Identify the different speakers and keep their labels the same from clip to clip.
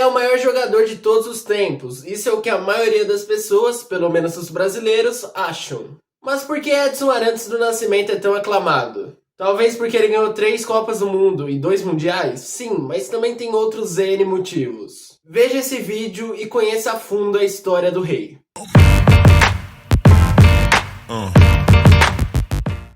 Speaker 1: é o maior jogador de todos os tempos, isso é o que a maioria das pessoas, pelo menos os brasileiros, acham. Mas por que Edson Arantes do Nascimento é tão aclamado? Talvez porque ele ganhou 3 Copas do Mundo e 2 Mundiais? Sim, mas também tem outros N motivos. Veja esse vídeo e conheça a fundo a história do rei.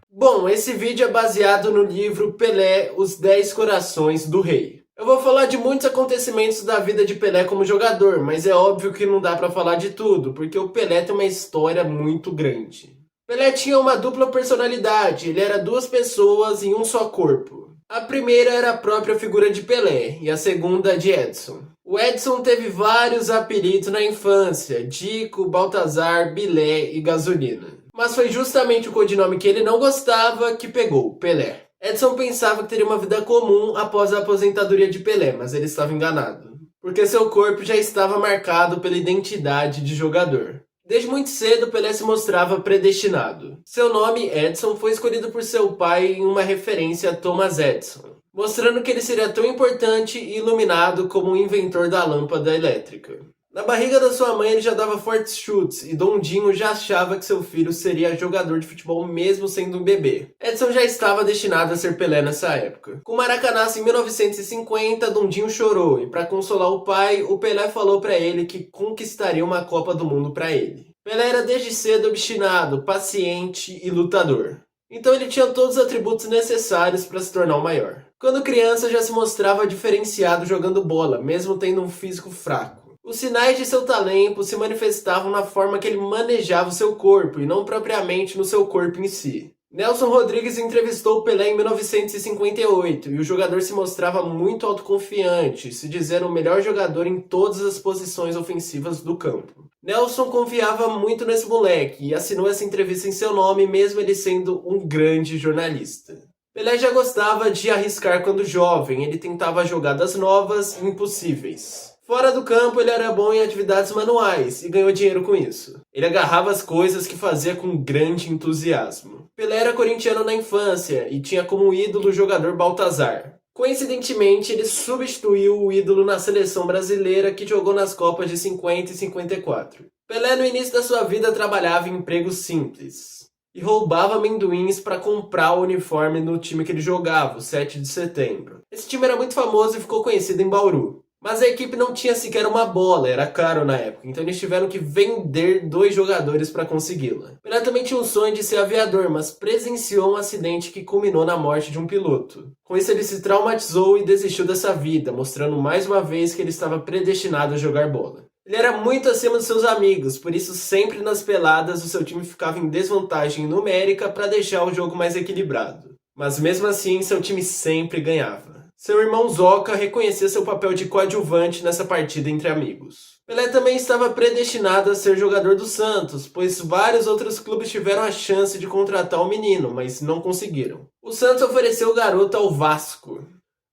Speaker 1: Bom, esse vídeo é baseado no livro Pelé, Os 10 Corações do Rei. Eu vou falar de muitos acontecimentos da vida de Pelé como jogador, mas é óbvio que não dá pra falar de tudo, porque o Pelé tem uma história muito grande. Pelé tinha uma dupla personalidade, ele era 2 pessoas em um só corpo. A primeira era a própria figura de Pelé, e a segunda de Edson. O Edson teve vários apelidos na infância, Dico, Baltazar, Bilé e Gasolina. Mas foi justamente o codinome que ele não gostava que pegou, Pelé. Edson pensava que teria uma vida comum após a aposentadoria de Pelé, mas ele estava enganado. Porque seu corpo já estava marcado pela identidade de jogador. Desde muito cedo, Pelé se mostrava predestinado. Seu nome, Edson, foi escolhido por seu pai em uma referência a Thomas Edison, mostrando que ele seria tão importante e iluminado como o inventor da lâmpada elétrica. Na barriga da sua mãe ele já dava fortes chutes e Dom Dinho já achava que seu filho seria jogador de futebol mesmo sendo um bebê. Edson já estava destinado a ser Pelé nessa época. Com o Maracanã em 1950, Dom Dinho chorou e para consolar o pai, o Pelé falou para ele que conquistaria uma Copa do Mundo para ele. Pelé era desde cedo obstinado, paciente e lutador. Então ele tinha todos os atributos necessários para se tornar o maior. Quando criança já se mostrava diferenciado jogando bola, mesmo tendo um físico fraco. Os sinais de seu talento se manifestavam na forma que ele manejava o seu corpo e não propriamente no seu corpo em si. Nelson Rodrigues entrevistou Pelé em 1958 e o jogador se mostrava muito autoconfiante, se dizendo o melhor jogador em todas as posições ofensivas do campo. Nelson confiava muito nesse moleque e assinou essa entrevista em seu nome, mesmo ele sendo um grande jornalista. Pelé já gostava de arriscar quando jovem, ele tentava jogadas novas e impossíveis. Fora do campo, ele era bom em atividades manuais e ganhou dinheiro com isso. Ele agarrava as coisas que fazia com grande entusiasmo. Pelé era corintiano na infância e tinha como ídolo o jogador Baltazar. Coincidentemente, ele substituiu o ídolo na seleção brasileira que jogou nas Copas de 50 e 54. Pelé, no início da sua vida, trabalhava em empregos simples e roubava amendoins para comprar o uniforme no time que ele jogava, o 7 de setembro. Esse time era muito famoso e ficou conhecido em Bauru. Mas a equipe não tinha sequer uma bola, era caro na época, então eles tiveram que vender 2 jogadores para consegui-la. Pelé também tinha um sonho de ser aviador, mas presenciou um acidente que culminou na morte de um piloto. Com isso ele se traumatizou e desistiu dessa vida, mostrando mais uma vez que ele estava predestinado a jogar bola. Ele era muito acima dos seus amigos, por isso sempre nas peladas o seu time ficava em desvantagem numérica para deixar o jogo mais equilibrado. Mas mesmo assim seu time sempre ganhava. Seu irmão Zoca reconhecia seu papel de coadjuvante nessa partida entre amigos. Pelé também estava predestinado a ser jogador do Santos, pois vários outros clubes tiveram a chance de contratar o menino, mas não conseguiram. O Santos ofereceu o garoto ao Vasco.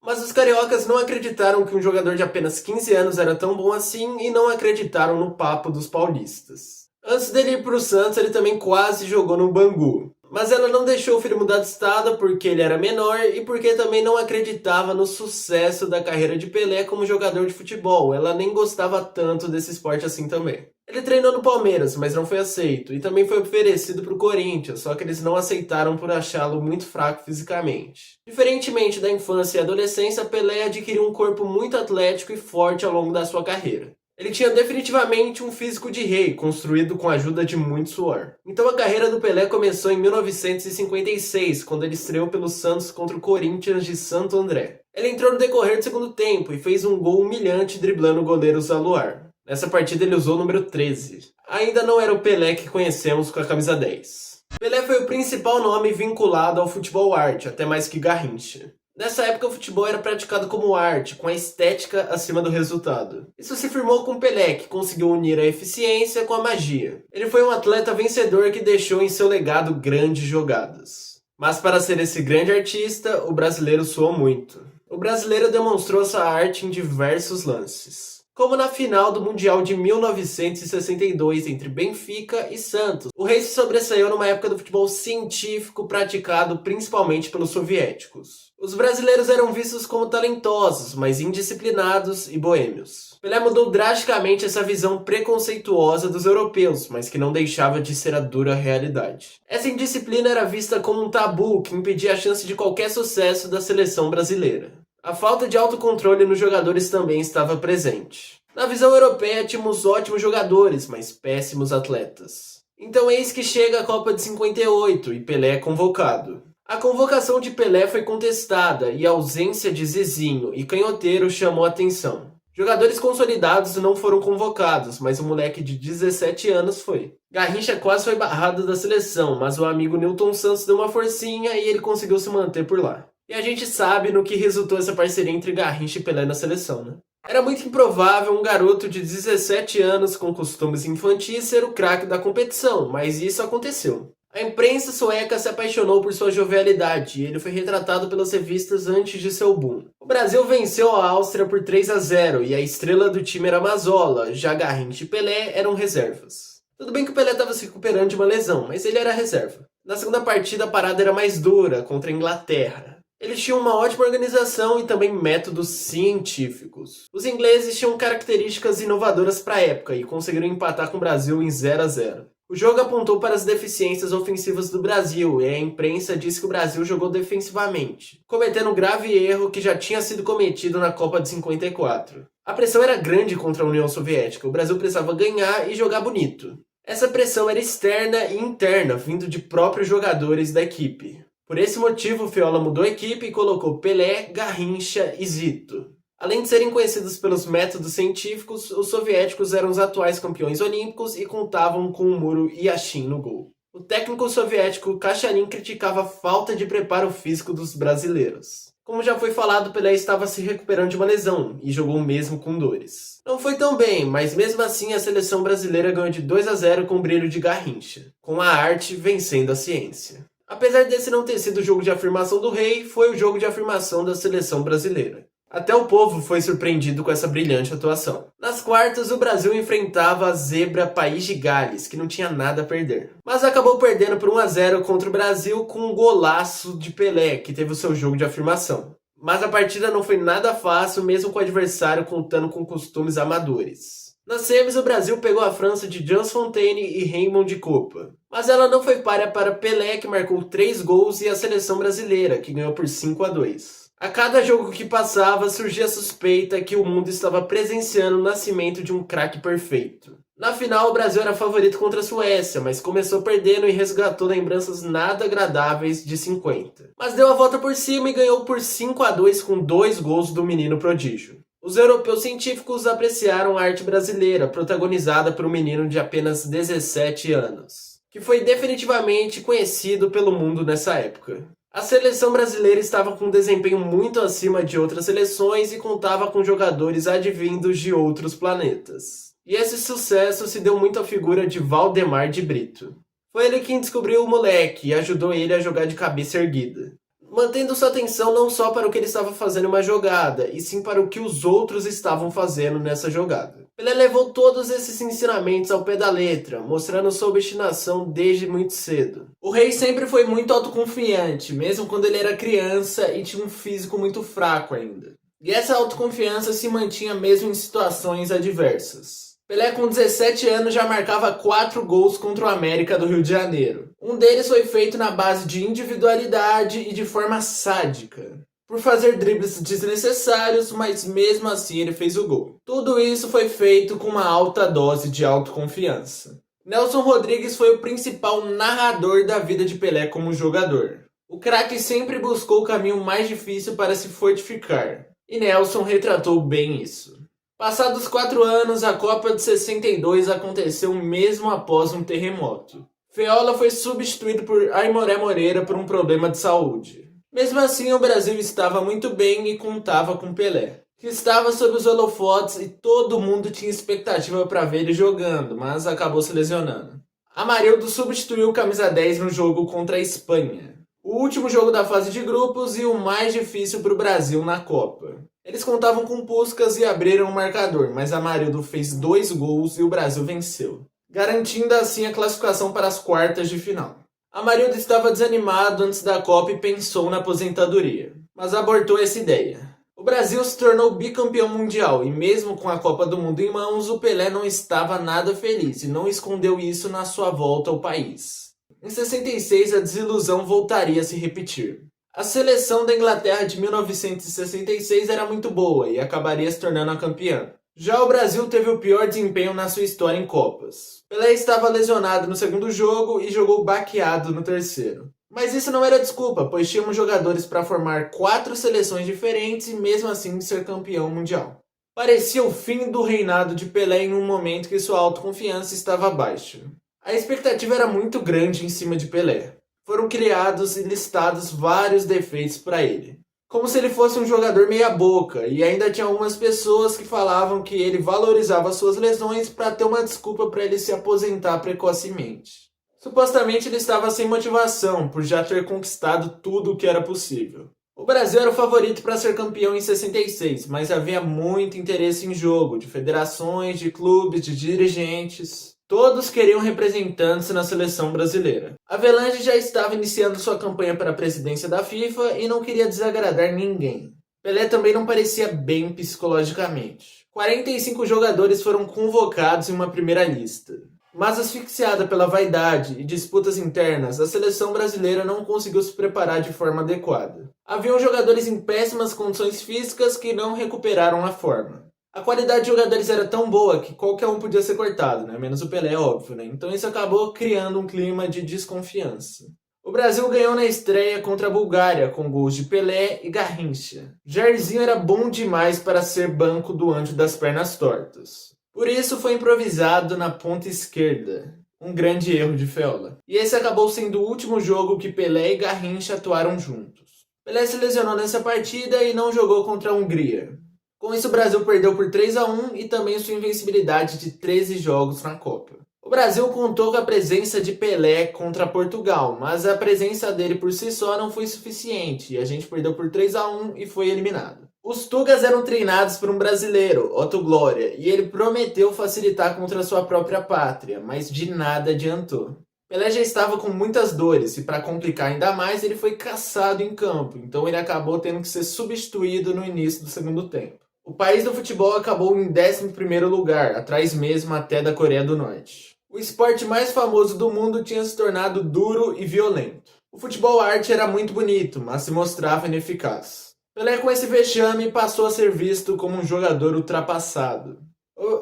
Speaker 1: Mas os cariocas não acreditaram que um jogador de apenas 15 anos era tão bom assim e não acreditaram no papo dos paulistas. Antes dele ir para o Santos, ele também quase jogou no Bangu. Mas ela não deixou o filho mudar de estado porque ele era menor e porque também não acreditava no sucesso da carreira de Pelé como jogador de futebol. Ela nem gostava tanto desse esporte assim também. Ele treinou no Palmeiras, mas não foi aceito, e também foi oferecido para o Corinthians, só que eles não aceitaram por achá-lo muito fraco fisicamente. Diferentemente da infância e adolescência, Pelé adquiriu um corpo muito atlético e forte ao longo da sua carreira. Ele tinha definitivamente um físico de rei, construído com a ajuda de muito suor. Então a carreira do Pelé começou em 1956, quando ele estreou pelo Santos contra o Corinthians de Santo André. Ele entrou no decorrer do segundo tempo e fez um gol humilhante driblando o goleiro Zaluar. Nessa partida ele usou o número 13. Ainda não era o Pelé que conhecemos com a camisa 10. Pelé foi o principal nome vinculado ao futebol arte, até mais que Garrincha. Nessa época o futebol era praticado como arte, com a estética acima do resultado. Isso se firmou com Pelé, que conseguiu unir a eficiência com a magia. Ele foi um atleta vencedor que deixou em seu legado grandes jogadas. Mas para ser esse grande artista, o brasileiro suou muito. O brasileiro demonstrou essa arte em diversos lances. como na final do Mundial de 1962 entre Benfica e Santos. O Rei se sobressaiu numa época do futebol científico praticado principalmente pelos soviéticos. Os brasileiros eram vistos como talentosos, mas indisciplinados e boêmios. Pelé mudou drasticamente essa visão preconceituosa dos europeus, mas que não deixava de ser a dura realidade. Essa indisciplina era vista como um tabu que impedia a chance de qualquer sucesso da seleção brasileira. A falta de autocontrole nos jogadores também estava presente. Na visão europeia, tínhamos ótimos jogadores, mas péssimos atletas. Então eis que chega a Copa de 58 e Pelé é convocado. A convocação de Pelé foi contestada e a ausência de Zizinho e Canhoteiro chamou a atenção. Jogadores consolidados não foram convocados, mas o moleque de 17 anos foi. Garrincha quase foi barrado da seleção, mas o amigo Newton Santos deu uma forcinha e ele conseguiu se manter por lá. E a gente sabe no que resultou essa parceria entre Garrincha e Pelé na seleção, né? Era muito improvável um garoto de 17 anos com costumes infantis ser o craque da competição, mas isso aconteceu. A imprensa sueca se apaixonou por sua jovialidade e ele foi retratado pelas revistas antes de seu boom. O Brasil venceu a Áustria por 3-0 e a estrela do time era Mazzola, já Garrincha e Pelé eram reservas. Tudo bem que o Pelé estava se recuperando de uma lesão, mas ele era reserva. Na segunda partida a parada era mais dura, contra a Inglaterra. Eles tinham uma ótima organização e também métodos científicos. Os ingleses tinham características inovadoras para a época e conseguiram empatar com o Brasil em 0-0. O jogo apontou para as deficiências ofensivas do Brasil e a imprensa disse que o Brasil jogou defensivamente, cometendo um grave erro que já tinha sido cometido na Copa de 54. A pressão era grande contra a União Soviética, o Brasil precisava ganhar e jogar bonito. Essa pressão era externa e interna, vindo de próprios jogadores da equipe. Por esse motivo, o Feola mudou a equipe e colocou Pelé, Garrincha e Zito. Além de serem conhecidos pelos métodos científicos, os soviéticos eram os atuais campeões olímpicos e contavam com o Muro Yashin no gol. O técnico soviético Kachalin criticava a falta de preparo físico dos brasileiros. Como já foi falado, Pelé estava se recuperando de uma lesão e jogou mesmo com dores. Não foi tão bem, mas mesmo assim a seleção brasileira ganhou de 2-0 com o brilho de Garrincha, com a arte vencendo a ciência. Apesar desse não ter sido o jogo de afirmação do Rei, foi o jogo de afirmação da seleção brasileira. Até o povo foi surpreendido com essa brilhante atuação. Nas quartas, o Brasil enfrentava a zebra País de Gales, que não tinha nada a perder. Mas acabou perdendo por 1-0 contra o Brasil com um golaço de Pelé, que teve o seu jogo de afirmação. Mas a partida não foi nada fácil, mesmo com o adversário contando com costumes amadores. Nas semis, o Brasil pegou a França de Jans Fontaine e Raymond de Copa. Mas ela não foi párrea para Pelé, que marcou 3 gols, e a seleção brasileira, que ganhou por 5-2. A cada jogo que passava, surgia a suspeita que o mundo estava presenciando o nascimento de um craque perfeito. Na final, o Brasil era favorito contra a Suécia, mas começou perdendo e resgatou lembranças nada agradáveis de 50. Mas deu a volta por cima e ganhou por 5-2 com 2 gols do menino prodígio. Os europeus científicos apreciaram a arte brasileira, protagonizada por um menino de apenas 17 anos, que foi definitivamente conhecido pelo mundo nessa época. A seleção brasileira estava com um desempenho muito acima de outras seleções e contava com jogadores advindos de outros planetas. E esse sucesso se deu muito à figura de Valdemar de Brito. Foi ele quem descobriu o moleque e ajudou ele a jogar de cabeça erguida, mantendo sua atenção não só para o que ele estava fazendo em uma jogada, e sim para o que os outros estavam fazendo nessa jogada. Ele levou todos esses ensinamentos ao pé da letra, mostrando sua obstinação desde muito cedo. O Rei sempre foi muito autoconfiante, mesmo quando ele era criança e tinha um físico muito fraco ainda. E essa autoconfiança se mantinha mesmo em situações adversas. Pelé, com 17 anos, já marcava 4 gols contra o América do Rio de Janeiro. Um deles foi feito na base de individualidade e de forma sádica, por fazer dribles desnecessários, mas mesmo assim ele fez o gol. Tudo isso foi feito com uma alta dose de autoconfiança. Nelson Rodrigues foi o principal narrador da vida de Pelé como jogador. O craque sempre buscou o caminho mais difícil para se fortificar, e Nelson retratou bem isso. Passados 4 anos, a Copa de 62 aconteceu mesmo após um terremoto. Feola foi substituído por Aimoré Moreira por um problema de saúde. Mesmo assim, o Brasil estava muito bem e contava com Pelé, que estava sob os holofotes e todo mundo tinha expectativa para ver ele jogando, mas acabou se lesionando. Amarildo substituiu o camisa 10 no jogo contra a Espanha, o último jogo da fase de grupos e o mais difícil para o Brasil na Copa. Eles contavam com Puskás e abriram o marcador, mas Amarildo fez 2 gols e o Brasil venceu, garantindo assim a classificação para as quartas de final. Amarildo estava desanimado antes da Copa e pensou na aposentadoria, mas abortou essa ideia. O Brasil se tornou bicampeão mundial e mesmo com a Copa do Mundo em mãos, o Pelé não estava nada feliz e não escondeu isso na sua volta ao país. Em 66, a desilusão voltaria a se repetir. A seleção da Inglaterra de 1966 era muito boa e acabaria se tornando a campeã. Já o Brasil teve o pior desempenho na sua história em Copas. Pelé estava lesionado no segundo jogo e jogou baqueado no terceiro. Mas isso não era desculpa, pois tínhamos jogadores para formar 4 seleções diferentes e mesmo assim ser campeão mundial. Parecia o fim do reinado de Pelé em um momento que sua autoconfiança estava baixa. A expectativa era muito grande em cima de Pelé. Foram criados e listados vários defeitos para ele. Como se ele fosse um jogador meia boca, e ainda tinha algumas pessoas que falavam que ele valorizava suas lesões para ter uma desculpa para ele se aposentar precocemente. Supostamente ele estava sem motivação, por já ter conquistado tudo o que era possível. O Brasil era o favorito para ser campeão em 66, mas havia muito interesse em jogo, de federações, de clubes, de dirigentes. Todos queriam representantes na seleção brasileira. Avelange já estava iniciando sua campanha para a presidência da FIFA e não queria desagradar ninguém. Pelé também não parecia bem psicologicamente. 45 jogadores foram convocados em uma primeira lista. Mas asfixiada pela vaidade e disputas internas, a seleção brasileira não conseguiu se preparar de forma adequada. Haviam jogadores em péssimas condições físicas que não recuperaram a forma. A qualidade de jogadores era tão boa que qualquer um podia ser cortado, né? Menos o Pelé, óbvio, né? Então isso acabou criando um clima de desconfiança. O Brasil ganhou na estreia contra a Bulgária, com gols de Pelé e Garrincha. Jairzinho era bom demais para ser banco do anjo das pernas tortas. Por isso foi improvisado na ponta esquerda. Um grande erro de Feola. E esse acabou sendo o último jogo que Pelé e Garrincha atuaram juntos. Pelé se lesionou nessa partida e não jogou contra a Hungria. Com isso, o Brasil perdeu por 3-1 e também sua invencibilidade de 13 jogos na Copa. O Brasil contou com a presença de Pelé contra Portugal, mas a presença dele por si só não foi suficiente e a gente perdeu por 3-1 e foi eliminado. Os Tugas eram treinados por um brasileiro, Otto Glória, e ele prometeu facilitar contra sua própria pátria, mas de nada adiantou. Pelé já estava com muitas dores e, para complicar ainda mais, ele foi caçado em campo, então ele acabou tendo que ser substituído no início do segundo tempo. O país do futebol acabou em 11º lugar, atrás mesmo até da Coreia do Norte. O esporte mais famoso do mundo tinha se tornado duro e violento. O futebol arte era muito bonito, mas se mostrava ineficaz. Pelé, com esse vexame, passou a ser visto como um jogador ultrapassado.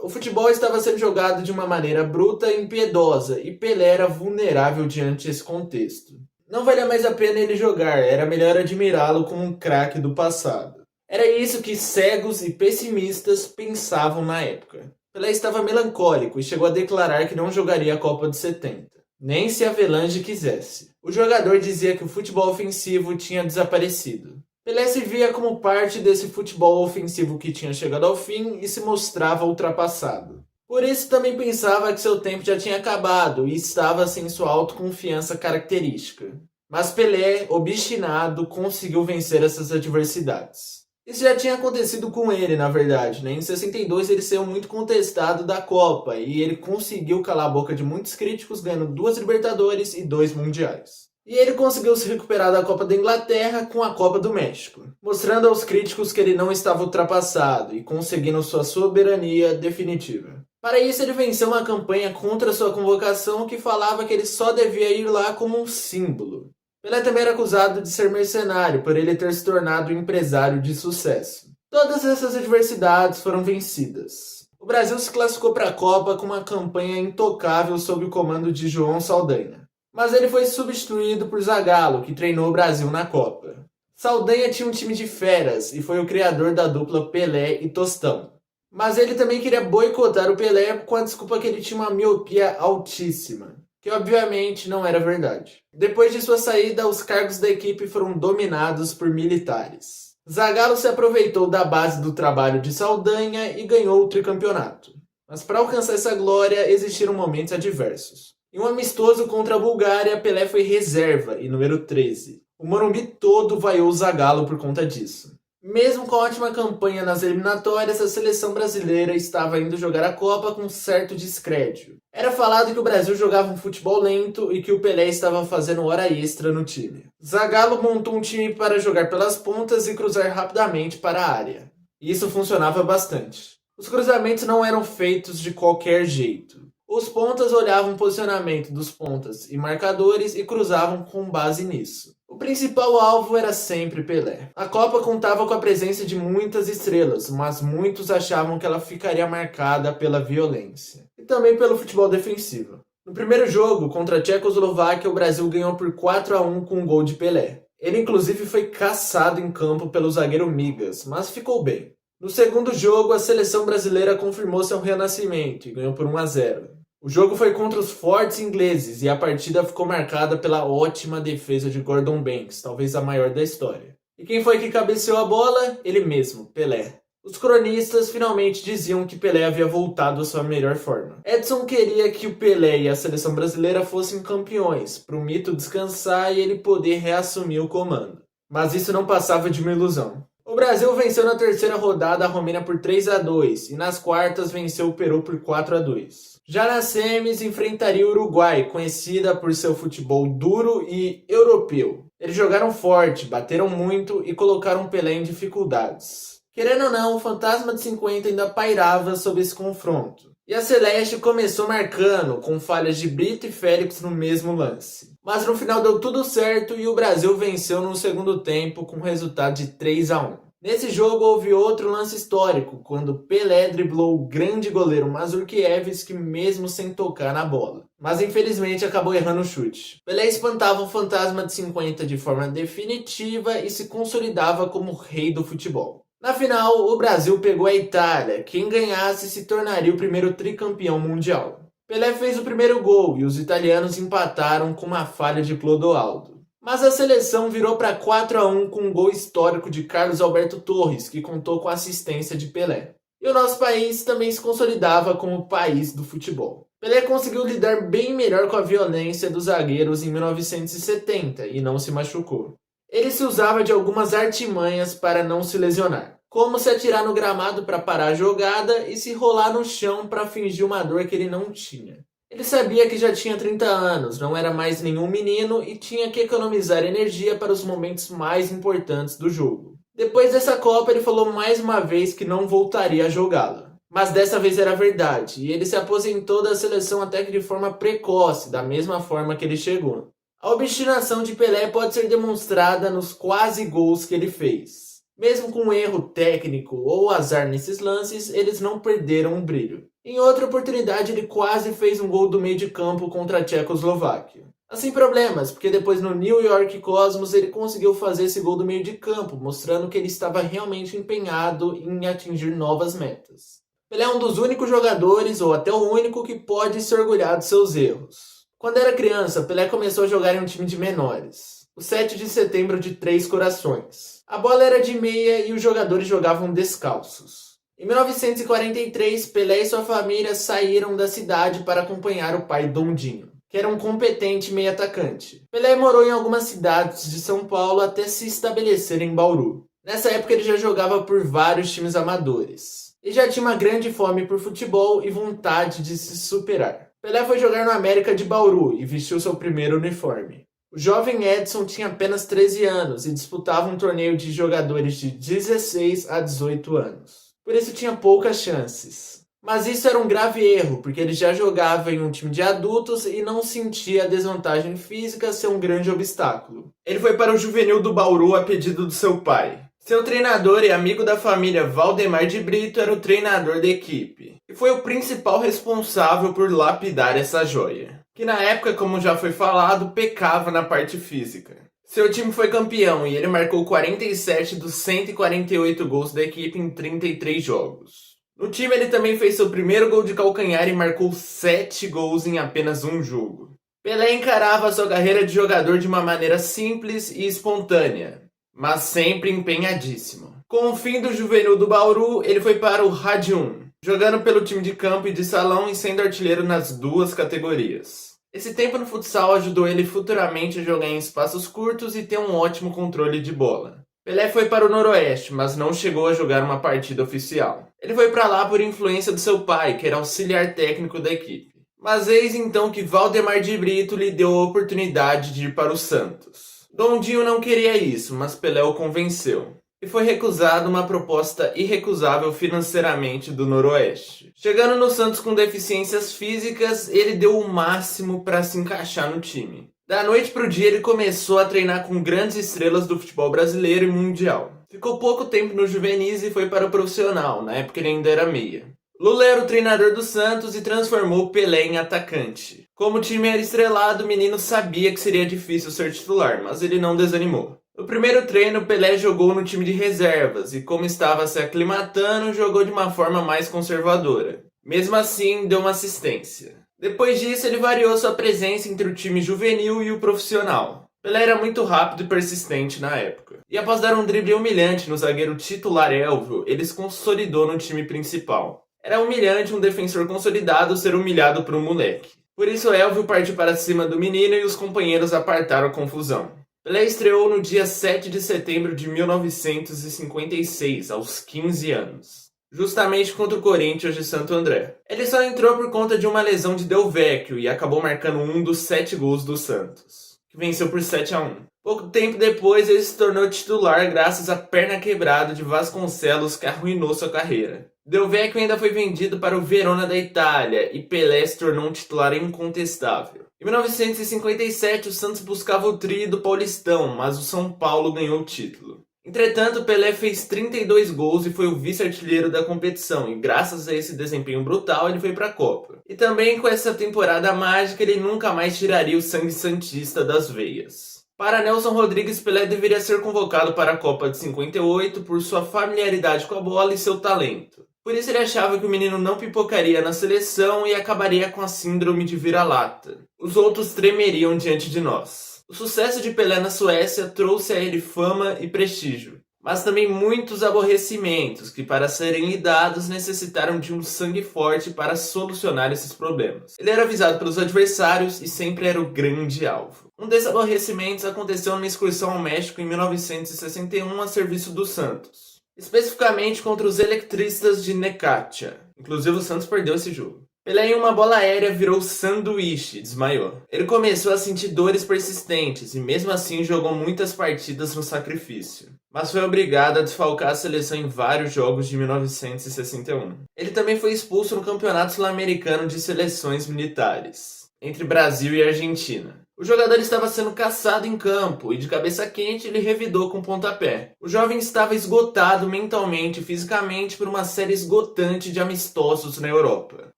Speaker 1: O futebol estava sendo jogado de uma maneira bruta e impiedosa, e Pelé era vulnerável diante desse contexto. Não valia mais a pena ele jogar, era melhor admirá-lo como um craque do passado. Era isso que cegos e pessimistas pensavam na época. Pelé estava melancólico e chegou a declarar que não jogaria a Copa de 70, nem se Avelange quisesse. O jogador dizia que o futebol ofensivo tinha desaparecido. Pelé se via como parte desse futebol ofensivo que tinha chegado ao fim e se mostrava ultrapassado. Por isso também pensava que seu tempo já tinha acabado e estava sem sua autoconfiança característica. Mas Pelé, obstinado, conseguiu vencer essas adversidades. Isso já tinha acontecido com ele, na verdade, né? Em 62 ele saiu muito contestado da Copa e ele conseguiu calar a boca de muitos críticos, ganhando 2 Libertadores e 2 Mundiais. E ele conseguiu se recuperar da Copa da Inglaterra com a Copa do México, mostrando aos críticos que ele não estava ultrapassado e conseguindo sua soberania definitiva. Para isso, ele venceu uma campanha contra sua convocação que falava que ele só devia ir lá como um símbolo. Pelé também era acusado de ser mercenário por ele ter se tornado um empresário de sucesso. Todas essas adversidades foram vencidas. O Brasil se classificou para a Copa com uma campanha intocável sob o comando de João Saldanha. Mas ele foi substituído por Zagallo, que treinou o Brasil na Copa. Saldanha tinha um time de feras e foi o criador da dupla Pelé e Tostão. Mas ele também queria boicotar o Pelé com a desculpa que ele tinha uma miopia altíssima, que obviamente não era verdade. Depois de sua saída, os cargos da equipe foram dominados por militares. Zagallo se aproveitou da base do trabalho de Saldanha e ganhou o tricampeonato. Mas para alcançar essa glória, existiram momentos adversos. Em um amistoso contra a Bulgária, Pelé foi reserva e número 13. O Morumbi todo vaiou Zagallo por conta disso. Mesmo com a ótima campanha nas eliminatórias, a seleção brasileira estava indo jogar a Copa com certo descrédito. Era falado que o Brasil jogava um futebol lento e que o Pelé estava fazendo hora extra no time. Zagallo montou um time para jogar pelas pontas e cruzar rapidamente para a área. E isso funcionava bastante. Os cruzamentos não eram feitos de qualquer jeito. Os pontas olhavam o posicionamento dos pontas e marcadores e cruzavam com base nisso. O principal alvo era sempre Pelé. A Copa contava com a presença de muitas estrelas, mas muitos achavam que ela ficaria marcada pela violência e também pelo futebol defensivo. No primeiro jogo, contra a Tchecoslováquia, o Brasil ganhou por 4-1 com um gol de Pelé. Ele inclusive foi caçado em campo pelo zagueiro Migas, mas ficou bem. No segundo jogo, a seleção brasileira confirmou seu renascimento e ganhou por 1-0. O jogo foi contra os fortes ingleses e a partida ficou marcada pela ótima defesa de Gordon Banks, talvez a maior da história. E quem foi que cabeceou a bola? Ele mesmo, Pelé. Os cronistas finalmente diziam que Pelé havia voltado à sua melhor forma. Edson queria que o Pelé e a seleção brasileira fossem campeões, para o mito descansar e ele poder reassumir o comando. Mas isso não passava de uma ilusão. O Brasil venceu na terceira rodada a Romênia por 3-2 e nas quartas venceu o Peru por 4-2. Já nas semis enfrentaria o Uruguai, conhecida por seu futebol duro e europeu. Eles jogaram forte, bateram muito e colocaram Pelé em dificuldades. Querendo ou não, o fantasma de 50 ainda pairava sobre esse confronto. E a Celeste começou marcando, com falhas de Brito e Félix no mesmo lance. Mas no final deu tudo certo e o Brasil venceu no segundo tempo com resultado de 3-1. Nesse jogo houve outro lance histórico, quando Pelé driblou o grande goleiro Mazurkiewicz mesmo sem tocar na bola. Mas infelizmente acabou errando o chute. Pelé espantava o fantasma de 50 de forma definitiva e se consolidava como rei do futebol. Na final, o Brasil pegou a Itália. Quem ganhasse se tornaria o primeiro tricampeão mundial. Pelé fez o primeiro gol e os italianos empataram com uma falha de Clodoaldo. Mas a seleção virou para 4-1 com um gol histórico de Carlos Alberto Torres, que contou com a assistência de Pelé. E o nosso país também se consolidava como o país do futebol. Pelé conseguiu lidar bem melhor com a violência dos zagueiros em 1970 e não se machucou. Ele se usava de algumas artimanhas para não se lesionar, como se atirar no gramado para parar a jogada e se rolar no chão para fingir uma dor que ele não tinha. Ele sabia que já tinha 30 anos, não era mais nenhum menino e tinha que economizar energia para os momentos mais importantes do jogo. Depois dessa Copa, ele falou mais uma vez que não voltaria a jogá-la. Mas dessa vez era verdade, e ele se aposentou da seleção até que de forma precoce, da mesma forma que ele chegou. A obstinação de Pelé pode ser demonstrada nos quase gols que ele fez. Mesmo com um erro técnico ou azar nesses lances, eles não perderam o brilho. Em outra oportunidade, ele quase fez um gol do meio de campo contra a Tchecoslováquia. Sem problemas, porque depois no New York Cosmos ele conseguiu fazer esse gol do meio de campo, mostrando que ele estava realmente empenhado em atingir novas metas. Ele é um dos únicos jogadores, ou até o único, que pode se orgulhar dos seus erros. Quando era criança, Pelé começou a jogar em um time de menores, o 7 de setembro de Três Corações. A bola era de meia e os jogadores jogavam descalços. Em 1943, Pelé e sua família saíram da cidade para acompanhar o pai Dondinho, que era um competente meio-atacante. Pelé morou em algumas cidades de São Paulo até se estabelecer em Bauru. Nessa época ele já jogava por vários times amadores. Ele já tinha uma grande fome por futebol e vontade de se superar. Pelé foi jogar no América de Bauru e vestiu seu primeiro uniforme. O jovem Edson tinha apenas 13 anos e disputava um torneio de jogadores de 16 a 18 anos. Por isso tinha poucas chances. Mas isso era um grave erro, porque ele já jogava em um time de adultos e não sentia a desvantagem física ser um grande obstáculo. Ele foi para o juvenil do Bauru a pedido do seu pai. Seu treinador e amigo da família Valdemar de Brito era o treinador da equipe, e foi o principal responsável por lapidar essa joia, que na época, como já foi falado, pecava na parte física. Seu time foi campeão e ele marcou 47 dos 148 gols da equipe em 33 jogos. No time ele também fez seu primeiro gol de calcanhar e marcou 7 gols em apenas um jogo. Pelé encarava sua carreira de jogador de uma maneira simples e espontânea, mas sempre empenhadíssimo. Com o fim do juvenil do Bauru, ele foi para o Rádio 1, jogando pelo time de campo e de salão e sendo artilheiro nas duas categorias. Esse tempo no futsal ajudou ele futuramente a jogar em espaços curtos e ter um ótimo controle de bola. Pelé foi para o Noroeste, mas não chegou a jogar uma partida oficial. Ele foi para lá por influência do seu pai, que era auxiliar técnico da equipe. Mas eis então que Valdemar de Brito lhe deu a oportunidade de ir para o Santos. Dondinho não queria isso, mas Pelé o convenceu. E foi recusada uma proposta irrecusável financeiramente do Noroeste. Chegando no Santos com deficiências físicas, ele deu o máximo para se encaixar no time. Da noite pro dia ele começou a treinar com grandes estrelas do futebol brasileiro e mundial. Ficou pouco tempo no juvenis e foi para o profissional, na época ele ainda era meia. Lula era o treinador do Santos e transformou Pelé em atacante. Como o time era estrelado, o menino sabia que seria difícil ser titular, mas ele não desanimou. No primeiro treino, Pelé jogou no time de reservas e, como estava se aclimatando, jogou de uma forma mais conservadora. Mesmo assim, deu uma assistência. Depois disso, ele variou sua presença entre o time juvenil e o profissional. Pelé era muito rápido e persistente na época. E após dar um drible humilhante no zagueiro titular Elvio, ele se consolidou no time principal. Era humilhante um defensor consolidado ser humilhado por um moleque. Por isso, Elvio partiu para cima do menino e os companheiros apartaram a confusão. Pelé estreou no dia 7 de setembro de 1956, aos 15 anos. Justamente contra o Corinthians de Santo André. Ele só entrou por conta de uma lesão de Del Vecchio e acabou marcando um dos 7 gols do Santos, que venceu por 7-1. Pouco tempo depois ele se tornou titular graças à perna quebrada de Vasconcelos que arruinou sua carreira. Del Vecchio ainda foi vendido para o Verona da Itália e Pelé se tornou um titular incontestável. Em 1957 o Santos buscava o tri do Paulistão, mas o São Paulo ganhou o título. Entretanto, Pelé fez 32 gols e foi o vice-artilheiro da competição, e graças a esse desempenho brutal ele foi para a Copa. E também com essa temporada mágica ele nunca mais tiraria o sangue santista das veias. Para Nelson Rodrigues, Pelé deveria ser convocado para a Copa de 58 por sua familiaridade com a bola e seu talento. Por isso ele achava que o menino não pipocaria na seleção e acabaria com a síndrome de vira-lata. Os outros tremeriam diante de nós. O sucesso de Pelé na Suécia trouxe a ele fama e prestígio, mas também muitos aborrecimentos que, para serem lidados, necessitaram de um sangue forte para solucionar esses problemas. Ele era avisado pelos adversários e sempre era o grande alvo. Um desses aborrecimentos aconteceu numa excursão ao México em 1961 a serviço do Santos, especificamente contra os eletristas de Necaxa. Inclusive o Santos perdeu esse jogo. Pelé em uma bola aérea virou sanduíche e desmaiou. Ele começou a sentir dores persistentes e mesmo assim jogou muitas partidas no sacrifício. Mas foi obrigado a desfalcar a seleção em vários jogos de 1961. Ele também foi expulso no Campeonato Sul-Americano de Seleções Militares, entre Brasil e Argentina. O jogador estava sendo caçado em campo e de cabeça quente ele revidou com pontapé. O jovem estava esgotado mentalmente e fisicamente por uma série esgotante de amistosos na Europa.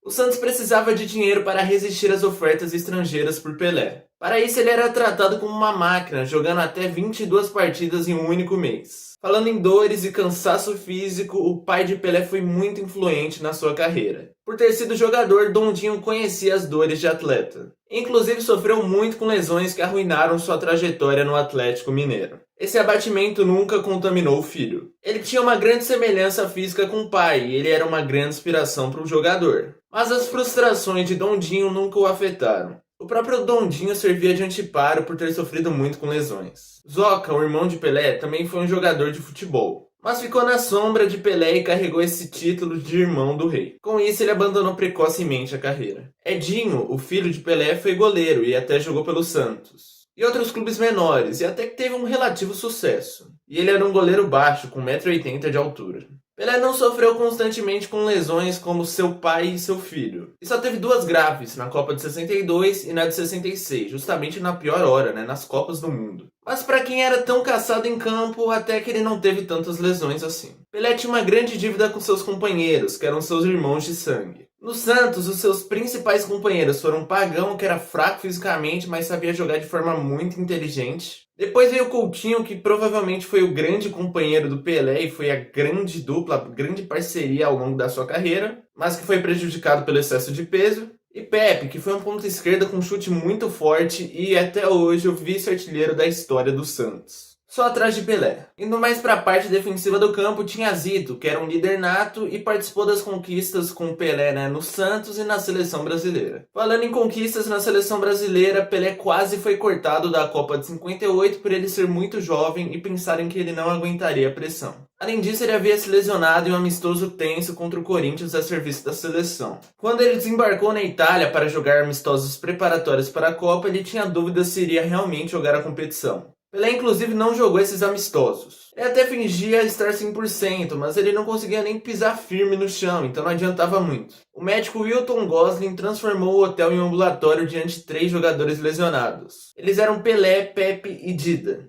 Speaker 1: O Santos precisava de dinheiro para resistir às ofertas estrangeiras por Pelé. Para isso ele era tratado como uma máquina, jogando até 22 partidas em um único mês. Falando em dores e cansaço físico, o pai de Pelé foi muito influente na sua carreira. Por ter sido jogador, Dondinho conhecia as dores de atleta. Inclusive sofreu muito com lesões que arruinaram sua trajetória no Atlético Mineiro. Esse abatimento nunca contaminou o filho. Ele tinha uma grande semelhança física com o pai e ele era uma grande inspiração para o jogador. Mas as frustrações de Dondinho nunca o afetaram. O próprio Dondinho servia de antiparo por ter sofrido muito com lesões. Zoca, o irmão de Pelé, também foi um jogador de futebol, mas ficou na sombra de Pelé e carregou esse título de irmão do rei. Com isso, ele abandonou precocemente a carreira. Edinho, o filho de Pelé, foi goleiro e até jogou pelo Santos e outros clubes menores, e até que teve um relativo sucesso. E ele era um goleiro baixo, com 1,80 m de altura. Pelé não sofreu constantemente com lesões como seu pai e seu filho. E só teve 2 graves, na Copa de 62 e na de 66, justamente na pior hora, nas Copas do Mundo. Mas para quem era tão caçado em campo, até que ele não teve tantas lesões assim. Pelé tinha uma grande dívida com seus companheiros, que eram seus irmãos de sangue. No Santos, os seus principais companheiros foram Pagão, que era fraco fisicamente, mas sabia jogar de forma muito inteligente. Depois veio o Coutinho, que provavelmente foi o grande companheiro do Pelé e foi a grande dupla, a grande parceria ao longo da sua carreira, mas que foi prejudicado pelo excesso de peso. E Pepe, que foi um ponta-esquerda com um chute muito forte e até hoje o vice-artilheiro da história do Santos.
Speaker 2: só atrás de Pelé. Indo mais para a parte defensiva do campo, tinha Zito, que era um líder nato e participou das conquistas com Pelé, no Santos e na seleção brasileira. Falando em conquistas na seleção brasileira, Pelé quase foi cortado da Copa de 58 por ele ser muito jovem e pensarem que ele não aguentaria a pressão. Além disso, ele havia se lesionado em um amistoso tenso contra o Corinthians a serviço da seleção. Quando ele desembarcou na Itália para jogar amistosos preparatórios para a Copa, ele tinha dúvidas se iria realmente jogar a competição. Pelé inclusive não jogou esses amistosos. Ele até fingia estar 100%, mas ele não conseguia nem pisar firme no chão, então não adiantava muito. O médico Wilton Gosling transformou o hotel em um ambulatório diante de 3 jogadores lesionados. Eles eram Pelé, Pepe e Dida.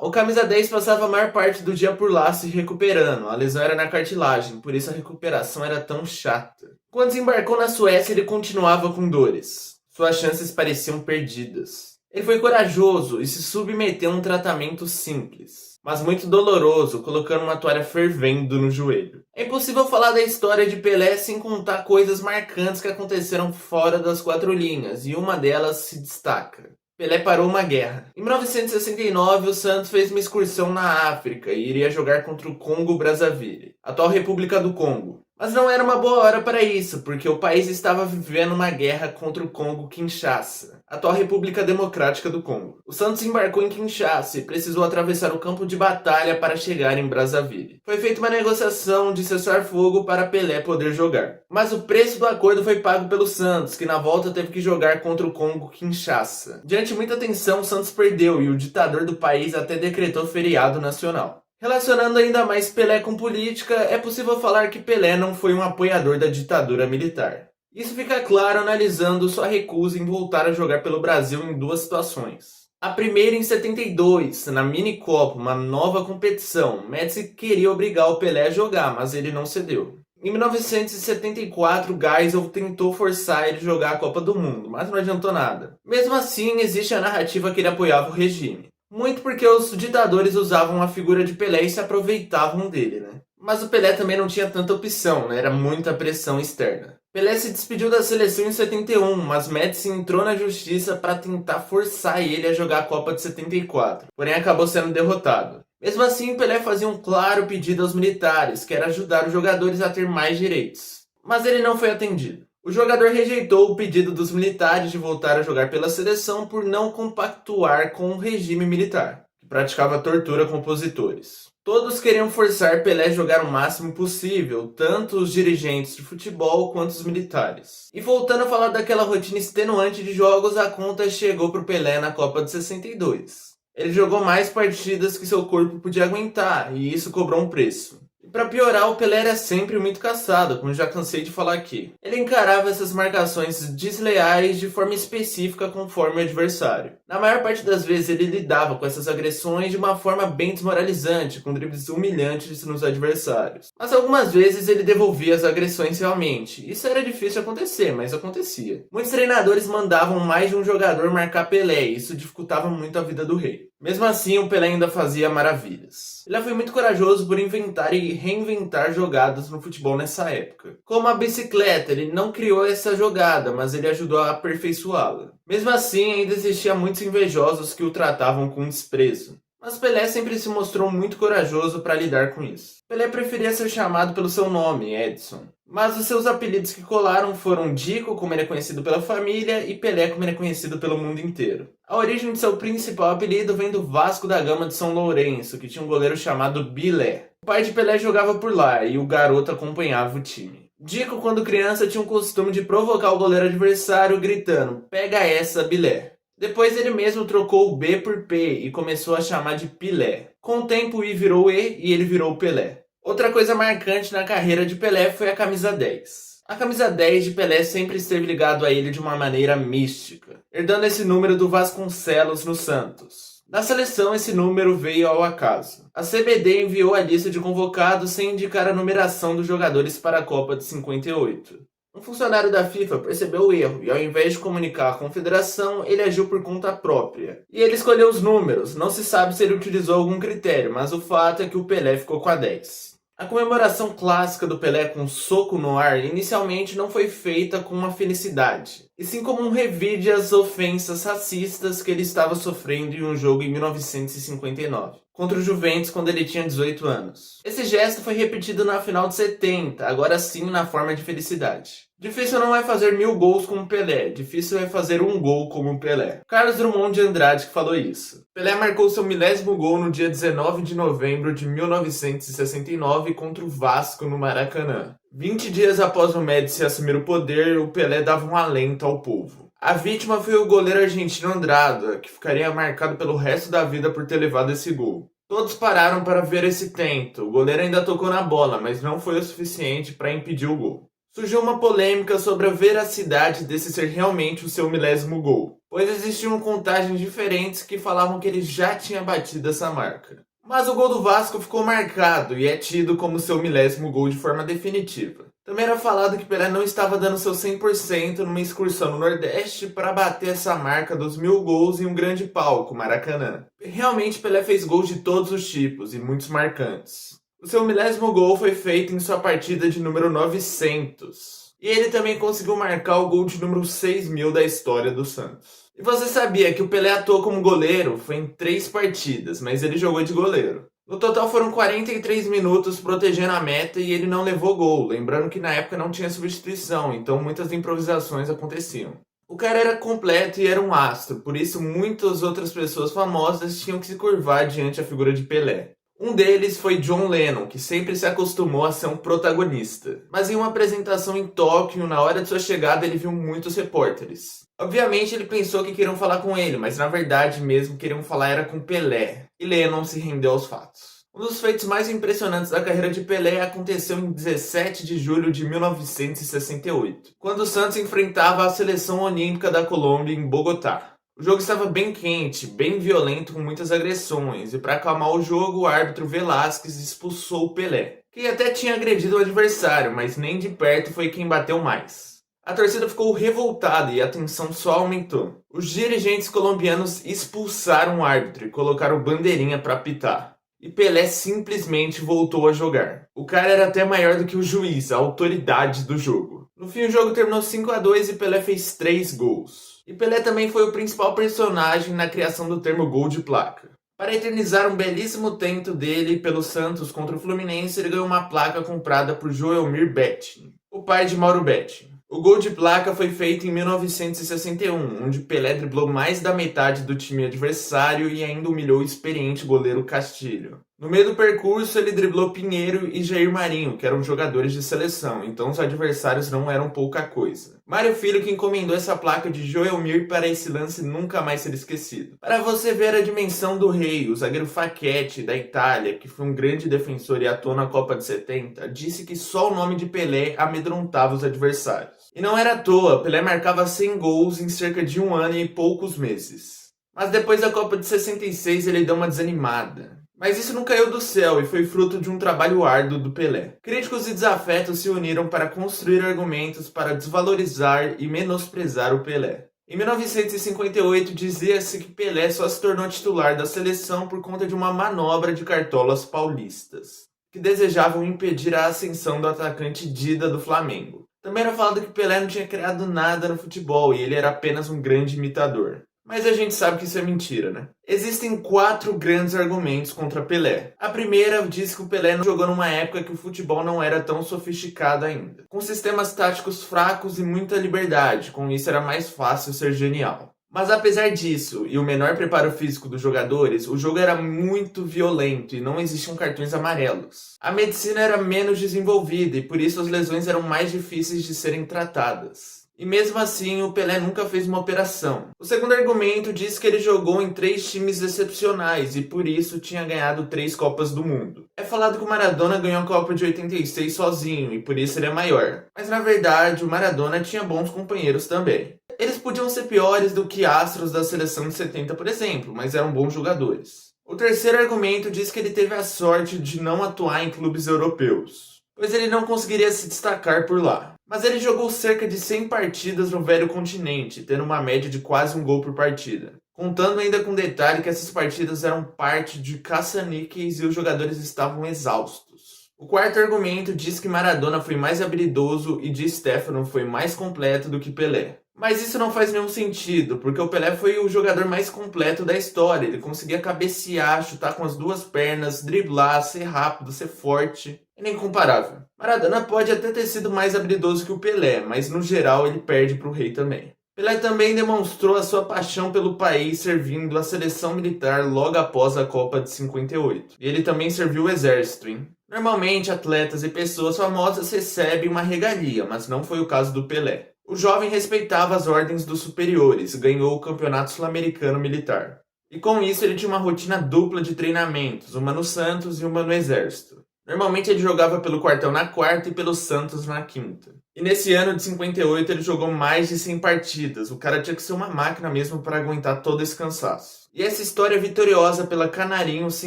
Speaker 2: O camisa 10 passava a maior parte do dia por lá se recuperando. A lesão era na cartilagem, por isso a recuperação era tão chata. Quando desembarcou na Suécia, ele continuava com dores. Suas chances pareciam perdidas. Ele foi corajoso e se submeteu a um tratamento simples, mas muito doloroso, colocando uma toalha fervendo no joelho. É impossível falar da história de Pelé sem contar coisas marcantes que aconteceram fora das 4 linhas, e uma delas se destaca. Pelé parou uma guerra. Em 1969, o Santos fez uma excursão na África e iria jogar contra o Congo-Brazzaville, atual República do Congo. Mas não era uma boa hora para isso, porque o país estava vivendo uma guerra contra o Congo-Kinshasa, atual República Democrática do Congo. O Santos embarcou em Kinshasa e precisou atravessar o campo de batalha para chegar em Brazzaville. Foi feita uma negociação de cessar-fogo para Pelé poder jogar. Mas o preço do acordo foi pago pelo Santos, que na volta teve que jogar contra o Congo-Kinshasa. Diante de muita tensão, o Santos perdeu e o ditador do país até decretou feriado nacional. Relacionando ainda mais Pelé com política, é possível falar que Pelé não foi um apoiador da ditadura militar. Isso fica claro analisando sua recusa em voltar a jogar pelo Brasil em 2 situações. A primeira em 72, na Mini-Copa, uma nova competição. Médici queria obrigar o Pelé a jogar, mas ele não cedeu. Em 1974, Geisel tentou forçar ele a jogar a Copa do Mundo, mas não adiantou nada. Mesmo assim, existe a narrativa que ele apoiava o regime. Muito porque os ditadores usavam a figura de Pelé e se aproveitavam dele, Mas o Pelé também não tinha tanta opção, Era muita pressão externa. Pelé se despediu da seleção em 71, mas Médici entrou na justiça para tentar forçar ele a jogar a Copa de 74, porém acabou sendo derrotado. Mesmo assim, Pelé fazia um claro pedido aos militares, que era ajudar os jogadores a ter mais direitos. Mas ele não foi atendido. O jogador rejeitou o pedido dos militares de voltar a jogar pela seleção por não compactuar com o regime militar, que praticava tortura com opositores. Todos queriam forçar Pelé a jogar o máximo possível, tanto os dirigentes de futebol quanto os militares. E voltando a falar daquela rotina extenuante de jogos, a conta chegou para o Pelé na Copa de 62. Ele jogou mais partidas que seu corpo podia aguentar, e isso cobrou um preço. E para piorar, o Pelé era sempre muito caçado, como já cansei de falar aqui. Ele encarava essas marcações desleais de forma específica conforme o adversário. Na maior parte das vezes ele lidava com essas agressões de uma forma bem desmoralizante, com dribles humilhantes nos adversários. Mas algumas vezes ele devolvia as agressões realmente. Isso era difícil de acontecer, mas acontecia. Muitos treinadores mandavam mais de um jogador marcar Pelé, e isso dificultava muito a vida do rei. Mesmo assim, o Pelé ainda fazia maravilhas. Ele foi muito corajoso por inventar e reinventar jogadas no futebol nessa época. Como a bicicleta, ele não criou essa jogada, mas ele ajudou a aperfeiçoá-la. Mesmo assim, ainda existia muitos invejosos que o tratavam com desprezo. Mas Pelé sempre se mostrou muito corajoso para lidar com isso. Pelé preferia ser chamado pelo seu nome, Edson. Mas os seus apelidos que colaram foram Dico, como ele é conhecido pela família, e Pelé, como ele é conhecido pelo mundo inteiro. A origem de seu principal apelido vem do Vasco da Gama de São Lourenço, que tinha um goleiro chamado Bilé. O pai de Pelé jogava por lá e o garoto acompanhava o time. Dico, quando criança, tinha o costume de provocar o goleiro adversário gritando: "Pega essa, Bilé". Depois ele mesmo trocou o B por P e começou a chamar de Pilé. Com o tempo o I virou E e ele virou Pelé. Outra coisa marcante na carreira de Pelé foi a camisa 10. A camisa 10 de Pelé sempre esteve ligado a ele de uma maneira mística, herdando esse número do Vasconcelos no Santos. Na seleção, esse número veio ao acaso. A CBD enviou a lista de convocados sem indicar a numeração dos jogadores para a Copa de 58. Um funcionário da FIFA percebeu o erro e, ao invés de comunicar à confederação, ele agiu por conta própria. E ele escolheu os números. Não se sabe se ele utilizou algum critério, mas o fato é que o Pelé ficou com a 10. A comemoração clássica do Pelé com um soco no ar inicialmente não foi feita com uma felicidade, e sim como um revide às ofensas racistas que ele estava sofrendo em um jogo em 1959. contra o Juventus quando ele tinha 18 anos. Esse gesto foi repetido na final de 70, agora sim na forma de felicidade. Difícil não é fazer 1000 gols como Pelé, difícil é fazer um gol como Pelé. Carlos Drummond de Andrade que falou isso. Pelé marcou seu 1000º gol no dia 19 de novembro de 1969 contra o Vasco no Maracanã. 20 dias após o Médici assumir o poder, o Pelé dava um alento ao povo. A vítima foi o goleiro argentino Andrada, que ficaria marcado pelo resto da vida por ter levado esse gol. Todos pararam para ver esse tento. O goleiro ainda tocou na bola, mas não foi o suficiente para impedir o gol. Surgiu uma polêmica sobre a veracidade desse ser realmente o seu 1000º gol, pois existiam contagens diferentes que falavam que ele já tinha batido essa marca. Mas o gol do Vasco ficou marcado e é tido como seu 1000º gol de forma definitiva. Também era falado que Pelé não estava dando seu 100% numa excursão no Nordeste para bater essa marca dos 1000 gols em um grande palco, Maracanã. Realmente Pelé fez gols de todos os tipos e muitos marcantes. O seu 1000º gol foi feito em sua partida de número 900. E ele também conseguiu marcar o gol de número 6000 da história do Santos. E você sabia que o Pelé atuou como goleiro? Foi em 3 partidas, mas ele jogou de goleiro. No total foram 43 minutos protegendo a meta e ele não levou gol, lembrando que na época não tinha substituição, então muitas improvisações aconteciam. O cara era completo e era um astro, por isso muitas outras pessoas famosas tinham que se curvar diante da figura de Pelé. Um deles foi John Lennon, que sempre se acostumou a ser um protagonista. Mas em uma apresentação em Tóquio, na hora de sua chegada, ele viu muitos repórteres. Obviamente ele pensou que queriam falar com ele, mas na verdade mesmo queriam falar era com Pelé. E Lennon se rendeu aos fatos. Um dos feitos mais impressionantes da carreira de Pelé aconteceu em 17 de julho de 1968, quando o Santos enfrentava a seleção olímpica da Colômbia em Bogotá. O jogo estava bem quente, bem violento, com muitas agressões, e para acalmar o jogo, o árbitro Velásquez expulsou o Pelé, que até tinha agredido o adversário, mas nem de perto foi quem bateu mais. A torcida ficou revoltada e a tensão só aumentou. Os dirigentes colombianos expulsaram o árbitro e colocaram bandeirinha para apitar. E Pelé simplesmente voltou a jogar. O cara era até maior do que o juiz, a autoridade do jogo. No fim, o jogo terminou 5-2 e Pelé fez 3 gols. E Pelé também foi o principal personagem na criação do termo gol de placa. Para eternizar um belíssimo tento dele pelo Santos contra o Fluminense, ele ganhou uma placa comprada por Joelmir Betting, o pai de Mauro Betting. O gol de placa foi feito em 1961, onde Pelé driblou mais da metade do time adversário e ainda humilhou o experiente goleiro Castilho. No meio do percurso, ele driblou Pinheiro e Jair Marinho, que eram jogadores de seleção, então os adversários não eram pouca coisa. Mário Filho que encomendou essa placa de Joelmir para esse lance nunca mais ser esquecido. Para você ver a dimensão do rei, o zagueiro Facchetti, da Itália, que foi um grande defensor e atuou na Copa de 70, disse que só o nome de Pelé amedrontava os adversários. E não era à toa, Pelé marcava 100 gols em cerca de 1 ano e poucos meses. Mas depois da Copa de 66 ele deu uma desanimada. Mas isso não caiu do céu e foi fruto de um trabalho árduo do Pelé. Críticos e desafetos se uniram para construir argumentos para desvalorizar e menosprezar o Pelé. Em 1958 dizia-se que Pelé só se tornou titular da seleção por conta de uma manobra de cartolas paulistas, que desejavam impedir a ascensão do atacante Dida do Flamengo. Também era falado que Pelé não tinha criado nada no futebol e ele era apenas um grande imitador. Mas a gente sabe que isso é mentira, né? Existem 4 grandes argumentos contra Pelé. A primeira diz que o Pelé não jogou numa época que o futebol não era tão sofisticado ainda, com sistemas táticos fracos e muita liberdade, com isso era mais fácil ser genial. Mas apesar disso, e o menor preparo físico dos jogadores, o jogo era muito violento e não existiam cartões amarelos. A medicina era menos desenvolvida e por isso as lesões eram mais difíceis de serem tratadas. E mesmo assim, o Pelé nunca fez uma operação. O segundo argumento diz que ele jogou em 3 times excepcionais e por isso tinha ganhado 3 Copas do Mundo. É falado que o Maradona ganhou a Copa de 86 sozinho e por isso ele é maior. Mas na verdade, o Maradona tinha bons companheiros também. Eles podiam ser piores do que astros da seleção de 70, por exemplo, mas eram bons jogadores. O terceiro argumento diz que ele teve a sorte de não atuar em clubes europeus, pois ele não conseguiria se destacar por lá. Mas ele jogou cerca de 100 partidas no velho continente, tendo uma média de quase 1 gol por partida. Contando ainda com o detalhe que essas partidas eram parte de caça-níqueis e os jogadores estavam exaustos. O quarto argumento diz que Maradona foi mais habilidoso e Di Stéfano foi mais completo do que Pelé. Mas isso não faz nenhum sentido, porque o Pelé foi o jogador mais completo da história. Ele conseguia cabecear, chutar com as duas pernas, driblar, ser rápido, ser forte. Ele é incomparável. Maradona pode até ter sido mais habilidoso que o Pelé, mas no geral ele perde para o rei também. Pelé também demonstrou a sua paixão pelo país servindo a seleção militar logo após a Copa de 58. E ele também serviu o exército, hein? Normalmente, atletas e pessoas famosas recebem uma regalia, mas não foi o caso do Pelé. O jovem respeitava as ordens dos superiores, ganhou o campeonato sul-americano militar. E com isso ele tinha uma rotina dupla de treinamentos, uma no Santos e uma no Exército. Normalmente ele jogava pelo quartel na quarta e pelo Santos na quinta. E nesse ano de 58 ele jogou mais de 100 partidas, o cara tinha que ser uma máquina mesmo para aguentar todo esse cansaço. E essa história vitoriosa pela Canarinho se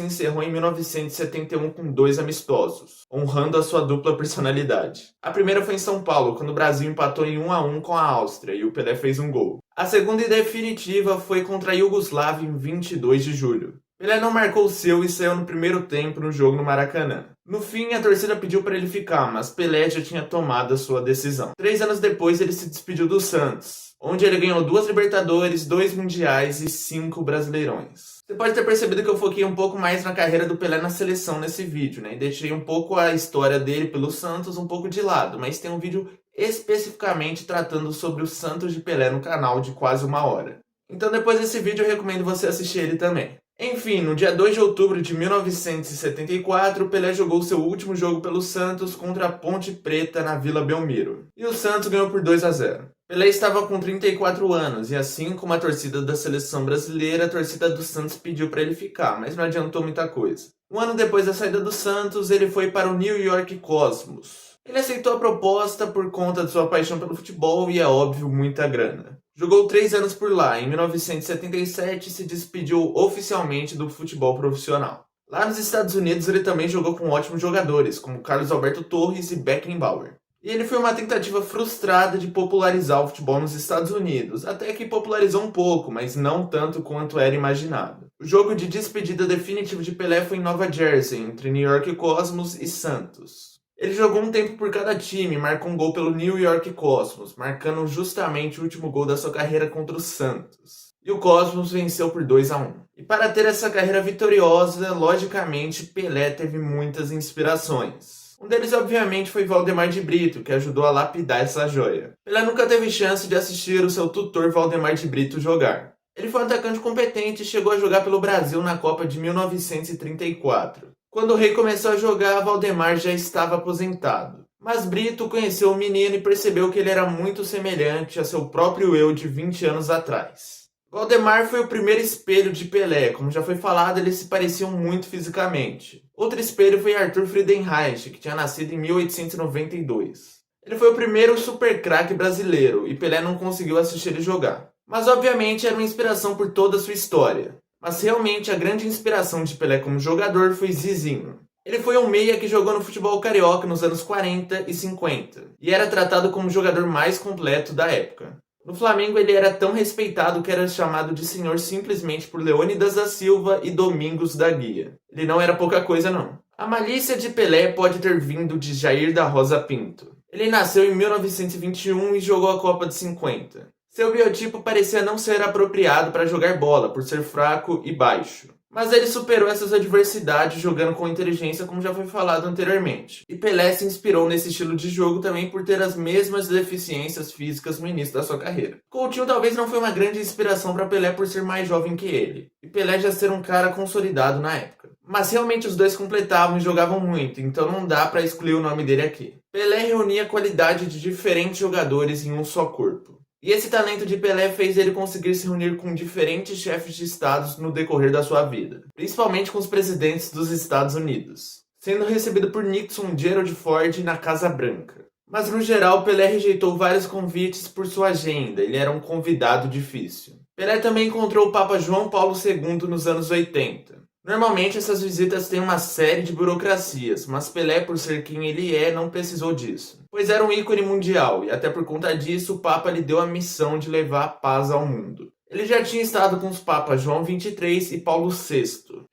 Speaker 2: encerrou em 1971 com 2 amistosos, honrando a sua dupla personalidade. A primeira foi em São Paulo, quando o Brasil empatou em 1-1 com a Áustria e o Pelé fez um gol. A segunda e definitiva foi contra a Iugoslávia em 22 de julho. Pelé não marcou o seu e saiu no primeiro tempo no jogo no Maracanã. No fim, a torcida pediu para ele ficar, mas Pelé já tinha tomado a sua decisão. 3 anos depois, ele se despediu do Santos, onde ele ganhou 2 Libertadores, 2 Mundiais e 5 Brasileirões. Você pode ter percebido que eu foquei um pouco mais na carreira do Pelé na seleção nesse vídeo, né? E deixei um pouco a história dele pelo Santos um pouco de lado, mas tem um vídeo especificamente tratando sobre o Santos de Pelé no canal de quase 1 hora. Então depois desse vídeo eu recomendo você assistir ele também. Enfim, no dia 2 de outubro de 1974, Pelé jogou seu último jogo pelo Santos contra a Ponte Preta na Vila Belmiro. E o Santos ganhou por 2-0. Pelé estava com 34 anos e assim como a torcida da seleção brasileira, a torcida do Santos pediu para ele ficar, mas não adiantou muita coisa. Um ano depois da saída do Santos, ele foi para o New York Cosmos. Ele aceitou a proposta por conta de sua paixão pelo futebol e, é óbvio, muita grana. Jogou 3 anos por lá. Em 1977, se despediu oficialmente do futebol profissional. Lá nos Estados Unidos, ele também jogou com ótimos jogadores, como Carlos Alberto Torres e Beckenbauer. E ele foi uma tentativa frustrada de popularizar o futebol nos Estados Unidos, até que popularizou um pouco, mas não tanto quanto era imaginado. O jogo de despedida definitivo de Pelé foi em Nova Jersey, entre New York Cosmos e Santos. Ele jogou um tempo por cada time e marcou um gol pelo New York Cosmos, marcando justamente o último gol da sua carreira contra o Santos. E o Cosmos venceu por 2-1. E para ter essa carreira vitoriosa, logicamente, Pelé teve muitas inspirações. Um deles, obviamente, foi Valdemar de Brito, que ajudou a lapidar essa joia. Pelé nunca teve chance de assistir o seu tutor Valdemar de Brito jogar. Ele foi um atacante competente e chegou a jogar pelo Brasil na Copa de 1934. Quando o rei começou a jogar, Valdemar já estava aposentado. Mas Brito conheceu o menino e percebeu que ele era muito semelhante a seu próprio eu de 20 anos atrás. Valdemar foi o primeiro espelho de Pelé, como já foi falado, eles se pareciam muito fisicamente. Outro espelho foi Arthur Friedenreich, que tinha nascido em 1892. Ele foi o primeiro super craque brasileiro e Pelé não conseguiu assistir ele jogar. Mas obviamente era uma inspiração por toda a sua história. Mas realmente a grande inspiração de Pelé como jogador foi Zizinho. Ele foi um meia que jogou no futebol carioca nos anos 40 e 50 e era tratado como o jogador mais completo da época. No Flamengo ele era tão respeitado que era chamado de senhor simplesmente por Leônidas da Silva e Domingos da Guia. Ele não era pouca coisa não. A malícia de Pelé pode ter vindo de Jair da Rosa Pinto. Ele nasceu em 1921 e jogou a Copa de 50. Seu biotipo parecia não ser apropriado para jogar bola, por ser fraco e baixo. Mas ele superou essas adversidades jogando com inteligência, como já foi falado anteriormente. E Pelé se inspirou nesse estilo de jogo também por ter as mesmas deficiências físicas no início da sua carreira. Coutinho talvez não foi uma grande inspiração para Pelé por ser mais jovem que ele, e Pelé já ser um cara consolidado na época. Mas realmente os dois completavam e jogavam muito, então não dá para excluir o nome dele aqui. Pelé reunia a qualidade de diferentes jogadores em um só corpo. E esse talento de Pelé fez ele conseguir se reunir com diferentes chefes de estados no decorrer da sua vida, principalmente com os presidentes dos Estados Unidos, sendo recebido por Nixon, Gerald Ford na Casa Branca. Mas no geral, Pelé rejeitou vários convites por sua agenda, ele era um convidado difícil. Pelé também encontrou o Papa João Paulo II nos anos 80. Normalmente essas visitas têm uma série de burocracias, mas Pelé, por ser quem ele é, não precisou disso, pois era um ícone mundial e até por conta disso o Papa lhe deu a missão de levar a paz ao mundo. Ele já tinha estado com os papas João XXIII e Paulo VI.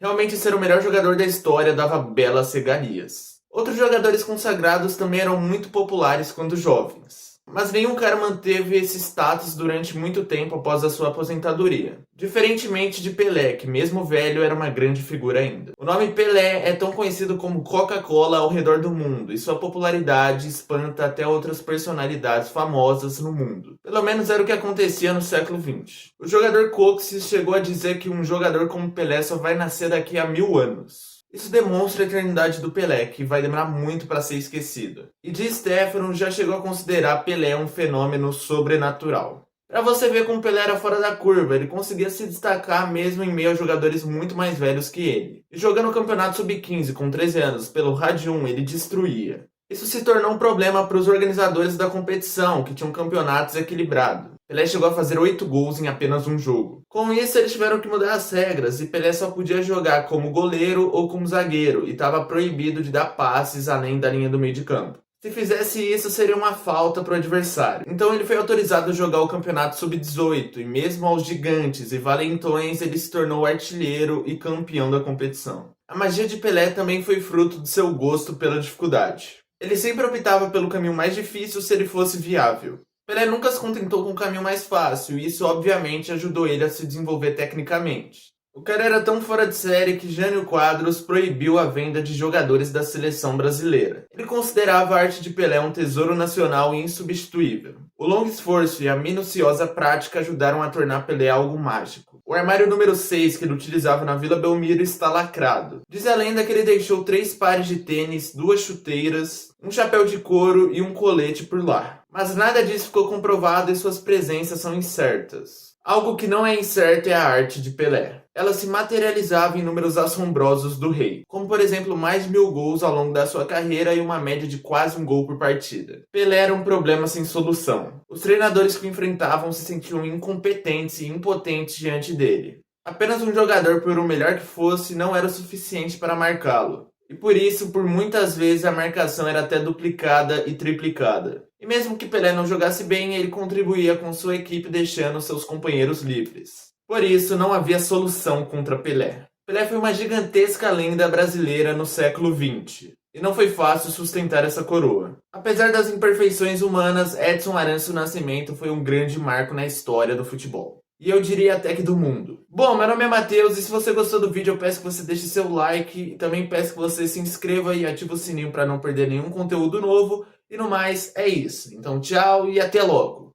Speaker 2: Realmente ser o melhor jogador da história dava belas regalias. Outros jogadores consagrados também eram muito populares quando jovens. Mas nenhum cara manteve esse status durante muito tempo após a sua aposentadoria. Diferentemente de Pelé, que mesmo velho era uma grande figura ainda. O nome Pelé é tão conhecido como Coca-Cola ao redor do mundo, e sua popularidade espanta até outras personalidades famosas no mundo. Pelo menos era o que acontecia no século XX. O jogador Coxes chegou a dizer que um jogador como Pelé só vai nascer daqui a 1000 anos. Isso demonstra a eternidade do Pelé, que vai demorar muito para ser esquecido. E Di Stéfano já chegou a considerar Pelé um fenômeno sobrenatural. Para você ver como Pelé era fora da curva, ele conseguia se destacar mesmo em meio a jogadores muito mais velhos que ele. E jogando o campeonato sub-15 com 13 anos pelo Rádio 1, ele destruía. Isso se tornou um problema para os organizadores da competição, que tinham campeonatos equilibrados. Pelé chegou a fazer 8 gols em apenas um jogo. Com isso, eles tiveram que mudar as regras e Pelé só podia jogar como goleiro ou como zagueiro e estava proibido de dar passes além da linha do meio de campo. Se fizesse isso, seria uma falta para o adversário. Então ele foi autorizado a jogar o campeonato sub-18 e mesmo aos gigantes e valentões ele se tornou artilheiro e campeão da competição. A magia de Pelé também foi fruto de seu gosto pela dificuldade. Ele sempre optava pelo caminho mais difícil se ele fosse viável. Pelé nunca se contentou com o caminho mais fácil e isso obviamente ajudou ele a se desenvolver tecnicamente. O cara era tão fora de série que Jânio Quadros proibiu a venda de jogadores da seleção brasileira. Ele considerava a arte de Pelé um tesouro nacional e insubstituível. O longo esforço e a minuciosa prática ajudaram a tornar Pelé algo mágico. O armário número 6 que ele utilizava na Vila Belmiro está lacrado. Diz a lenda que ele deixou 3 pares de tênis, 2 chuteiras, um chapéu de couro e um colete por lá. Mas nada disso ficou comprovado e suas presenças são incertas. Algo que não é incerto é a arte de Pelé. Ela se materializava em números assombrosos do rei, como por exemplo mais de 1000 gols ao longo da sua carreira e uma média de quase um gol por partida. Pelé era um problema sem solução. Os treinadores que o enfrentavam se sentiam incompetentes e impotentes diante dele. Apenas um jogador, por melhor que fosse, não era o suficiente para marcá-lo. E por isso, por muitas vezes, a marcação era até duplicada e triplicada. E mesmo que Pelé não jogasse bem, ele contribuía com sua equipe deixando seus companheiros livres. Por isso, não havia solução contra Pelé. Pelé foi uma gigantesca lenda brasileira no século XX. E não foi fácil sustentar essa coroa. Apesar das imperfeições humanas, Edson Arantes do Nascimento foi um grande marco na história do futebol. E eu diria até que do mundo. Bom, meu nome é Matheus e se você gostou do vídeo eu peço que você deixe seu like e também peço que você se inscreva e ative o sininho para não perder nenhum conteúdo novo. E no mais, é isso. Então tchau e até logo!